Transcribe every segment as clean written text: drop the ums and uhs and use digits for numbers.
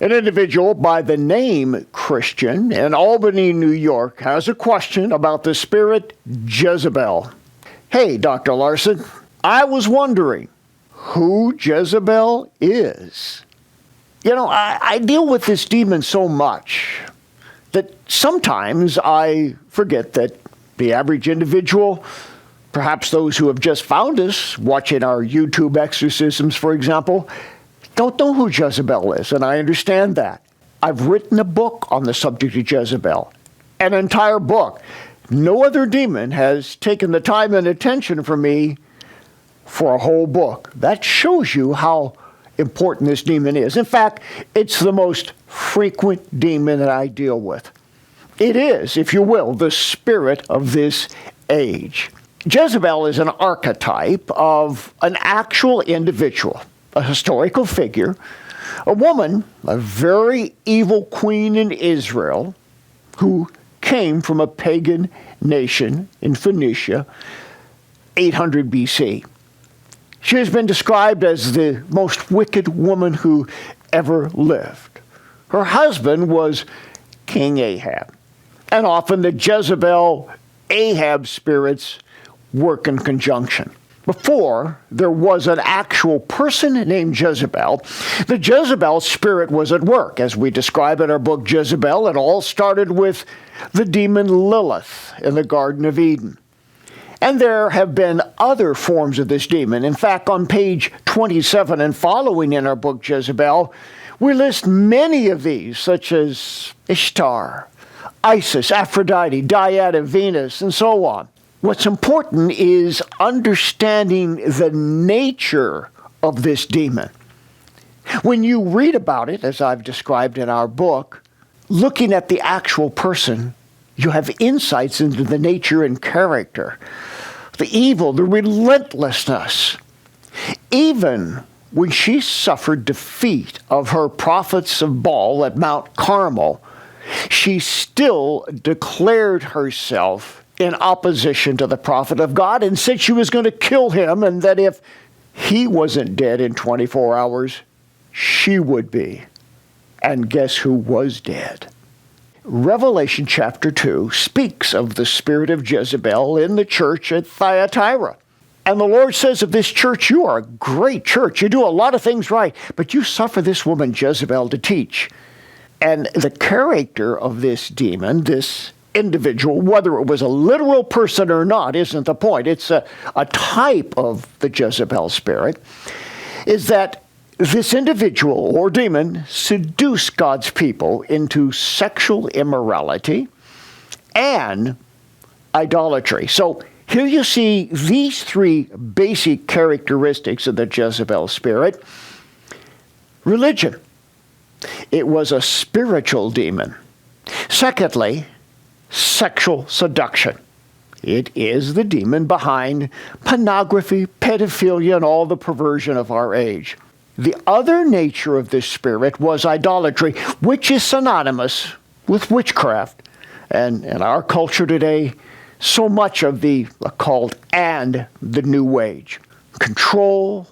An individual by the name Christian in Albany, New York, has a question about the spirit Jezebel. Hey, Dr. Larson, I was wondering who Jezebel is. You know, I deal with this demon so much that sometimes I forget that the average individual, perhaps those who have just found us, watching our YouTube exorcisms, for example, don't know who Jezebel is, and I understand that. I've written a book on the subject of Jezebel, an entire book. No other demon has taken the time and attention from me for a whole book. That shows you how important this demon is. In fact, it's the most frequent demon that I deal with. It is, if you will, the spirit of this age. Jezebel is an archetype of an actual individual, a historical figure, a woman, a very evil queen in Israel, who came from a pagan nation in Phoenicia, 800 BC. She has been described as the most wicked woman who ever lived. Her husband was King Ahab, and often the Jezebel-Ahab spirits work in conjunction. Before there was an actual person named Jezebel, the Jezebel spirit was at work. As we describe in our book Jezebel, it all started with the demon Lilith in the Garden of Eden. And there have been other forms of this demon. In fact, on page 27 and following in our book Jezebel, we list many of these, such as Ishtar, Isis, Aphrodite, Diana, Venus, and so on. What's important is understanding the nature of this demon. When you read about it, as I've described in our book, looking at the actual person, you have insights into the nature and character, the evil, the relentlessness. Even when she suffered defeat of her prophets of Baal at Mount Carmel, she still declared herself in opposition to the prophet of God and said she was going to kill him, and that if he wasn't dead in 24 hours, she would be. And guess who was dead? Revelation chapter 2 speaks of the spirit of Jezebel in the church at Thyatira. And the Lord says of this church, you are a great church. You do a lot of things right, but you suffer this woman Jezebel to teach. And the character of this demon, this individual, whether it was a literal person or not, isn't the point. It's a type of the Jezebel spirit, is that this individual or demon seduced God's people into sexual immorality and idolatry. So here you see these three basic characteristics of the Jezebel spirit. Religion. It was a spiritual demon. Secondly, sexual seduction. It is the demon behind pornography, pedophilia, and all the perversion of our age. The other nature of this spirit was idolatry, which is synonymous with witchcraft. And in our culture today, so much of the occult and the New Age. Control,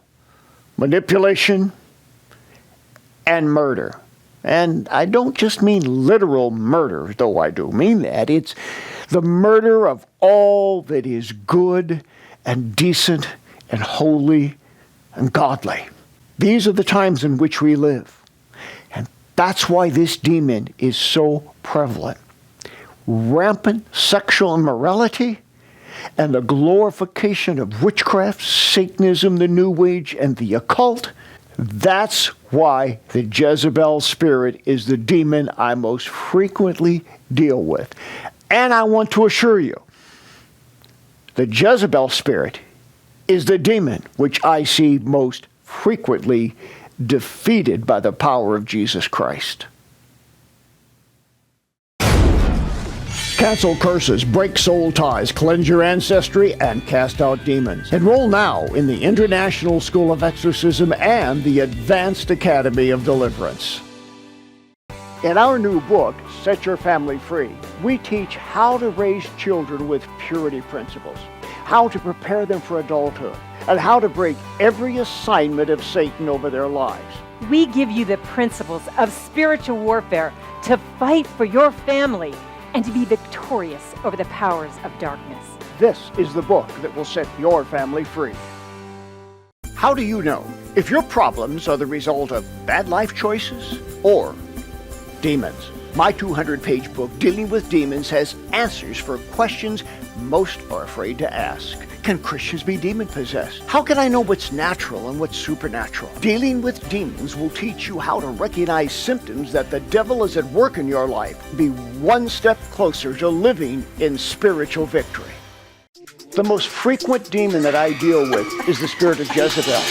manipulation, and murder. And I don't just mean literal murder, though I do mean that. It's the murder of all that is good and decent and holy and godly. These are the times in which we live. And that's why this demon is so prevalent. Rampant sexual immorality and the glorification of witchcraft, Satanism, the New Age, and the occult. That's why the Jezebel spirit is the demon I most frequently deal with. And I want to assure you, the Jezebel spirit is the demon which I see most frequently defeated by the power of Jesus Christ. Cancel curses, break soul ties, cleanse your ancestry, and cast out demons. Enroll now in the International School of Exorcism and the Advanced Academy of Deliverance. In our new book, Set Your Family Free, we teach how to raise children with purity principles, how to prepare them for adulthood, and how to break every assignment of Satan over their lives. We give you the principles of spiritual warfare to fight for your family and to be victorious over the powers of darkness. This is the book that will set your family free. How do you know if your problems are the result of bad life choices or demons? My 200-page book, Dealing with Demons, has answers for questions most are afraid to ask. Can Christians be demon-possessed? How can I know what's natural and what's supernatural? Dealing with Demons will teach you how to recognize symptoms that the devil is at work in your life. Be one step closer to living in spiritual victory. The most frequent demon that I deal with is the spirit of Jezebel.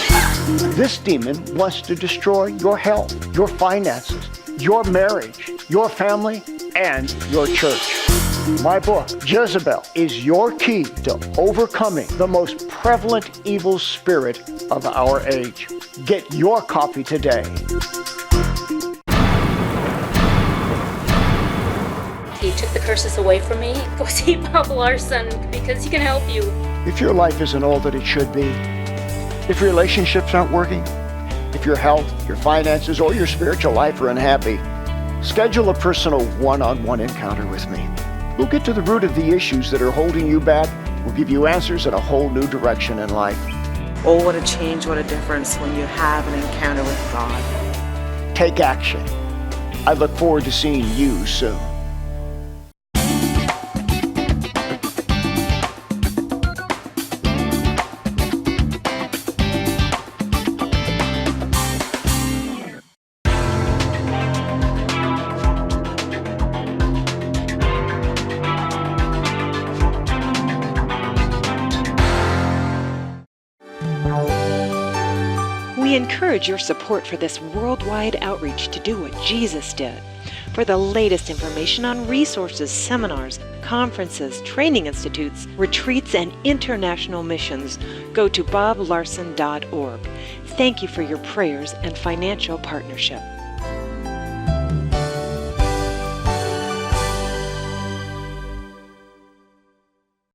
This demon wants to destroy your health, your finances, your marriage, your family, and your church. My book, Jezebel, is your key to overcoming the most prevalent evil spirit of our age. Get your copy today. He took the curses away from me. Go see Bob Larson because he can help you. If your life isn't all that it should be, if relationships aren't working, if your health, your finances, or your spiritual life are unhappy, schedule a personal one-on-one encounter with me. We'll get to the root of the issues that are holding you back. We'll give you answers and a whole new direction in life. Oh, what a change, what a difference when you have an encounter with God. Take action. I look forward to seeing you soon. We encourage your support for this worldwide outreach to do what Jesus did. For the latest information on resources, seminars, conferences, training institutes, retreats, and international missions, go to boblarson.org. Thank you for your prayers and financial partnership.